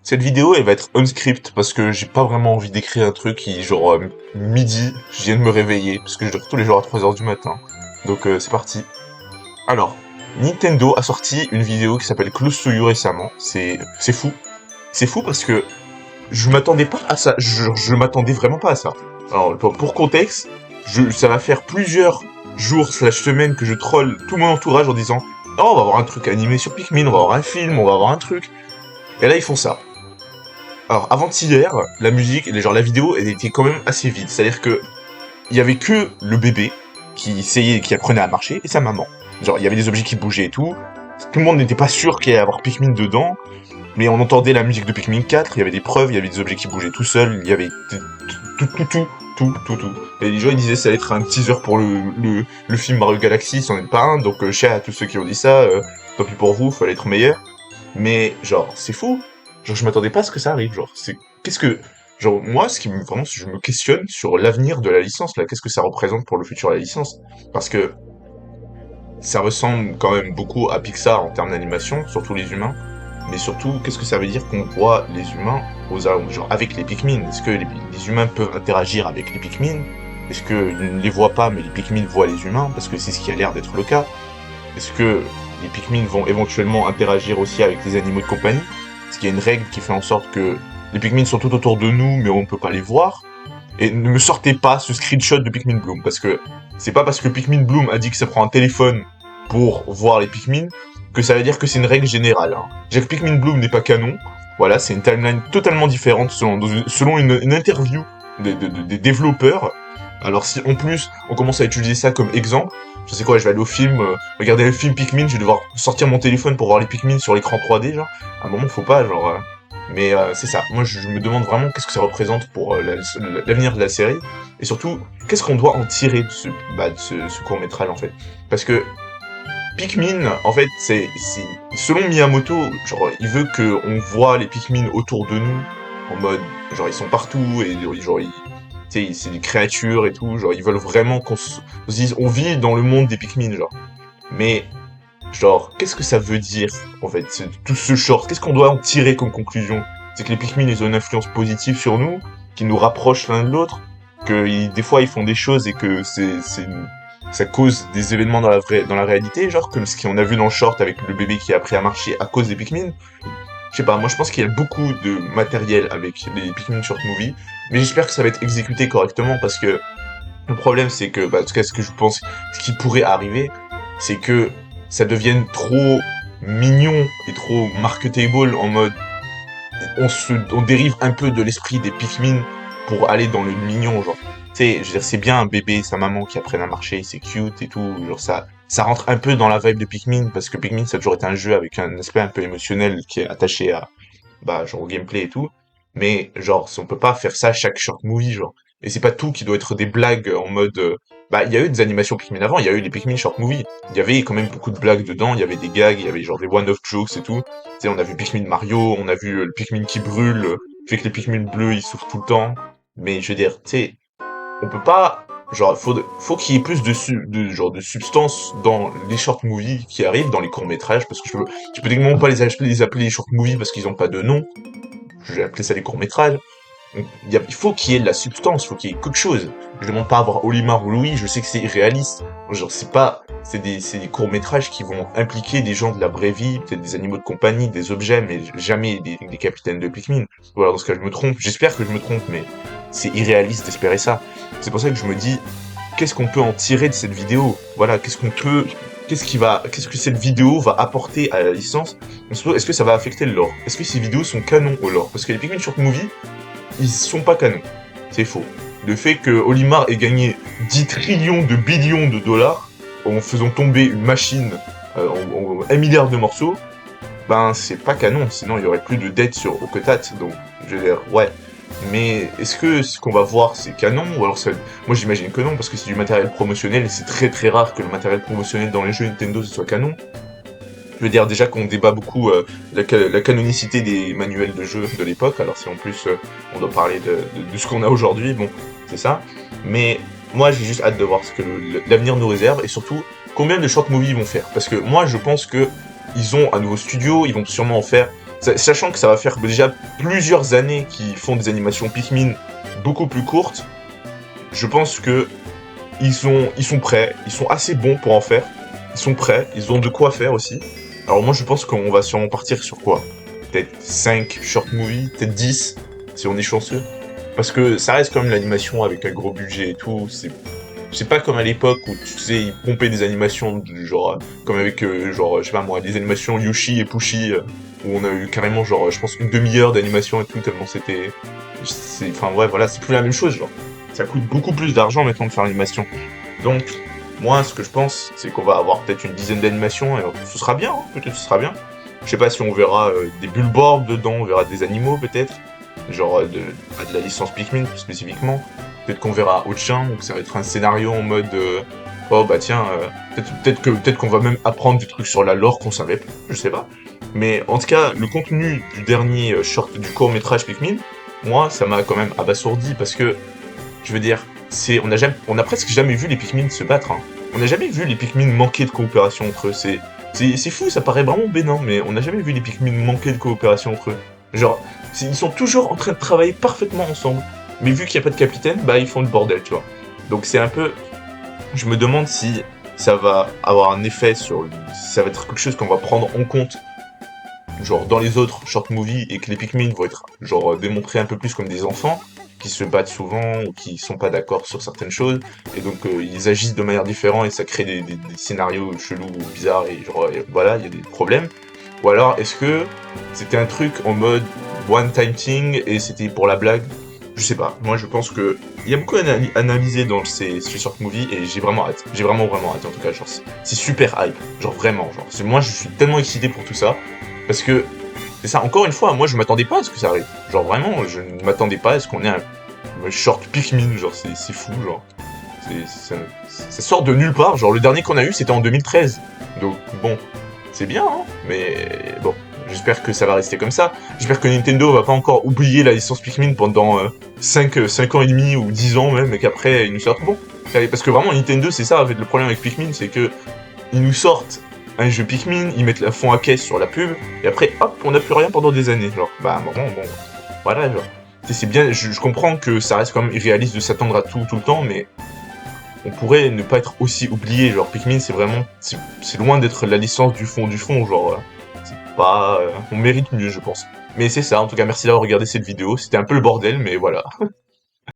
Cette vidéo, elle va être unscript parce que j'ai pas vraiment envie d'écrire un truc qui, genre, midi, je viens de me réveiller parce que je dors tous les jours à 3 heures du matin. Donc, c'est parti. Alors, Nintendo a sorti une vidéo qui s'appelle Close to You récemment. C'est fou. C'est fou parce que je m'attendais pas à ça. Je m'attendais vraiment pas à ça. Alors, pour contexte, ça va faire plusieurs jours slash semaines que je troll tout mon entourage en disant «Oh, on va avoir un truc animé sur Pikmin, on va avoir un film, on va avoir un truc». Et là, ils font ça. Alors, avant-hier, la musique, genre la vidéo, elle était quand même assez vide. C'est-à-dire que il y avait que le bébé qui apprenait à marcher et sa maman. Genre, il y avait des objets qui bougeaient et tout. Tout le monde n'était pas sûr qu'il y allait avoir Pikmin dedans, mais on entendait la musique de Pikmin 4, il y avait des preuves, il y avait des objets qui bougeaient tout seuls, il y avait tout. Et les gens ils disaient que ça allait être un teaser pour le film Mario Galaxy, c'en est pas un, donc cher à tous ceux qui ont dit ça, tant pis pour vous, fallait être meilleur. Mais genre, c'est fou. Genre, je m'attendais pas à ce que ça arrive. Genre, qu'est-ce que, genre, moi, vraiment, je me questionne sur l'avenir de la licence, là. Qu'est-ce que ça représente pour le futur de la licence? Parce que ça ressemble quand même beaucoup à Pixar en termes d'animation, surtout les humains. Mais surtout, qu'est-ce que ça veut dire qu'on voit les humains genre, avec les Pikmin? Est-ce que les humains peuvent interagir avec les Pikmin? Est-ce qu'ils ne les voient pas, mais les Pikmin voient les humains? Parce que c'est ce qui a l'air d'être le cas. Est-ce que les Pikmin vont éventuellement interagir aussi avec les animaux de compagnie? Est-ce qu'il y a une règle qui fait en sorte que les Pikmin sont tout autour de nous, mais on ne peut pas les voir? Et ne me sortez pas ce screenshot de Pikmin Bloom, parce que c'est pas parce que Pikmin Bloom a dit que ça prend un téléphone pour voir les Pikmin que ça veut dire que c'est une règle générale. Hein. J'ai que Pikmin Bloom n'est pas canon. Voilà, c'est une timeline totalement différente selon une interview des développeurs. Alors si en plus on commence à utiliser ça comme exemple, je sais quoi, je vais aller au film, regarder le film Pikmin, je vais devoir sortir mon téléphone pour voir les Pikmin sur l'écran 3D, genre. À un moment, faut pas, genre. Mais c'est ça. Moi, je me demande vraiment qu'est-ce que ça représente pour l'avenir de la série, et surtout qu'est-ce qu'on doit en tirer de ce court métrage en fait. Parce que Pikmin, en fait, selon Miyamoto, genre, il veut que on voit les Pikmin autour de nous, en mode, genre, ils sont partout, et genre, tu sais, c'est des créatures et tout, genre, ils veulent vraiment on se dise, on vit dans le monde des Pikmin, genre. Mais, genre, qu'est-ce que ça veut dire, en fait, tout ce short? Qu'est-ce qu'on doit en tirer comme conclusion? C'est que les Pikmin, ils ont une influence positive sur nous, qui nous rapprochent l'un de l'autre, que des fois, ils font des choses et que ça cause des événements dans la réalité, genre comme ce qu'on a vu dans le short avec le bébé qui a appris à marcher à cause des Pikmin. Je sais pas, moi je pense qu'il y a beaucoup de matériel avec les Pikmin Short Movie, mais j'espère que ça va être exécuté correctement parce que le problème c'est que, en tout cas ce que je pense, ce qui pourrait arriver, c'est que ça devienne trop mignon et trop marketable en mode on dérive un peu de l'esprit des Pikmin pour aller dans le mignon, genre. Tu sais, je veux dire, c'est bien un bébé et sa maman qui apprennent à marcher, c'est cute et tout, genre ça rentre un peu dans la vibe de Pikmin, parce que Pikmin ça a toujours été un jeu avec un aspect un peu émotionnel qui est attaché à, genre au gameplay et tout, mais genre, on peut pas faire ça à chaque short movie, genre. Et c'est pas tout qui doit être des blagues en mode, il y a eu des animations Pikmin avant, il y a eu les Pikmin short movie, il y avait quand même beaucoup de blagues dedans, il y avait des gags, il y avait genre des one-off jokes et tout. Tu sais, on a vu Pikmin Mario, on a vu le Pikmin qui brûle, fait que les Pikmin bleus ils souffrent tout le temps. Mais je veux dire, tu sais, on peut pas, genre, faut qu'il y ait plus genre, de substance dans les short movies qui arrivent, dans les courts métrages, parce que je peux techniquement pas les appeler les short movies parce qu'ils ont pas de nom. Je vais appeler ça les courts métrages. Il faut qu'il y ait de la substance, il faut qu'il y ait quelque chose. Je demande pas à voir Olimar ou Louis, je sais que c'est irréaliste. Genre, c'est des courts-métrages qui vont impliquer des gens de la vraie vie, peut-être des animaux de compagnie, des objets, mais jamais des capitaines de Pikmin. Ou alors, dans ce cas, je me trompe. J'espère que je me trompe, mais c'est irréaliste d'espérer ça. C'est pour ça que je me dis, qu'est-ce qu'on peut en tirer de cette vidéo? Voilà, qu'est-ce que cette vidéo va apporter à la licence? Est-ce que ça va affecter le lore? Est-ce que ces vidéos sont canons au lore? Parce que les Pikmin Short Movie, ils sont pas canons. C'est faux. Le fait que Olimar ait gagné 10 trillions de billions de dollars en faisant tomber une machine en 1 milliard de morceaux, ben c'est pas canon, sinon il y aurait plus de dettes sur Okotat, donc je veux dire, ouais. Mais est-ce que ce qu'on va voir c'est canon ou alors moi j'imagine que non parce que c'est du matériel promotionnel et c'est très très rare que le matériel promotionnel dans les jeux Nintendo ce soit canon. Je veux dire déjà qu'on débat beaucoup la canonicité des manuels de jeu de l'époque, alors si en plus on doit parler de ce qu'on a aujourd'hui, bon, c'est ça. Mais moi j'ai juste hâte de voir ce que l'avenir nous réserve et surtout combien de short movies ils vont faire. Parce que moi je pense que ils ont un nouveau studio, ils vont sûrement en faire Sachant que ça va faire déjà plusieurs années qu'ils font des animations Pikmin beaucoup plus courtes, je pense que ils sont prêts, ils sont assez bons pour en faire. Ils sont prêts, ils ont de quoi faire aussi. Alors moi je pense qu'on va sûrement partir sur quoi? Peut-être 5 short movies, peut-être 10, si on est chanceux. Parce que ça reste quand même l'animation avec un gros budget et tout, c'est pas comme à l'époque où tu sais ils pompaient des animations du genre comme avec genre je sais pas moi des animations Yoshi et Pushy où on a eu carrément genre je pense une demi-heure d'animation et tout tellement enfin ouais voilà c'est plus la même chose genre ça coûte beaucoup plus d'argent maintenant de faire l'animation donc moi ce que je pense c'est qu'on va avoir peut-être une dizaine d'animations et ce sera bien hein, peut-être ce sera bien je sais pas si on verra des billboards dedans on verra des animaux peut-être genre de la licence Pikmin plus spécifiquement. Peut-être qu'on verra autre chose, ou que ça va être un scénario en mode oh bah tiens, peut-être qu'on va même apprendre des trucs sur la lore qu'on savait plus, je sais pas. Mais en tout cas, le contenu du dernier short du court-métrage Pikmin, moi ça m'a quand même abasourdi parce que je veux dire, on a presque jamais vu les Pikmin se battre. Hein. On n'a jamais vu les Pikmin manquer de coopération entre eux. C'est fou, ça paraît vraiment bénin, mais on n'a jamais vu les Pikmin manquer de coopération entre eux. Genre, ils sont toujours en train de travailler parfaitement ensemble. Mais vu qu'il n'y a pas de capitaine, bah ils font le bordel, tu vois. Donc c'est un peu... Je me demande si ça va avoir un effet sur... Si ça va être quelque chose qu'on va prendre en compte, genre dans les autres short movies, et que les Pikmin vont être, genre, démontrés un peu plus comme des enfants, qui se battent souvent, ou qui sont pas d'accord sur certaines choses, et donc ils agissent de manière différente, et ça crée des scénarios chelous, bizarres, et genre, voilà, il y a des problèmes. Ou alors, est-ce que c'était un truc en mode one-time thing et c'était pour la blague? Je sais pas. Moi, je pense que il y a beaucoup à analyser dans ces short movies et j'ai vraiment hâte. J'ai vraiment hâte en tout cas. Genre, c'est super hype. Genre vraiment. Genre, moi, je suis tellement excité pour tout ça parce que c'est ça. Encore une fois, moi, je m'attendais pas à ce que ça arrive. Genre vraiment, je ne m'attendais pas à ce qu'on ait un short Pikmin. Genre, c'est fou. Genre, ça sort de nulle part. Genre, le dernier qu'on a eu, c'était en 2013. Donc bon. C'est bien, hein, mais bon, j'espère que ça va rester comme ça. J'espère que Nintendo va pas encore oublier la licence Pikmin pendant 5 ans et demi ou 10 ans même, et qu'après ils nous sortent bon. Parce que vraiment Nintendo c'est ça, en fait, le problème avec Pikmin, c'est que ils nous sortent un jeu Pikmin, ils mettent la fond à caisse sur la pub, et après hop, on n'a plus rien pendant des années. Genre, bah bon, voilà, genre. C'est bien, je comprends que ça reste quand même irréaliste de s'attendre à tout le temps, mais on pourrait ne pas être aussi oublié. Genre, Pikmin, c'est vraiment. C'est loin d'être la licence du fond, genre. C'est pas. On mérite mieux, je pense. Mais c'est ça, en tout cas, merci d'avoir regardé cette vidéo. C'était un peu le bordel, mais voilà.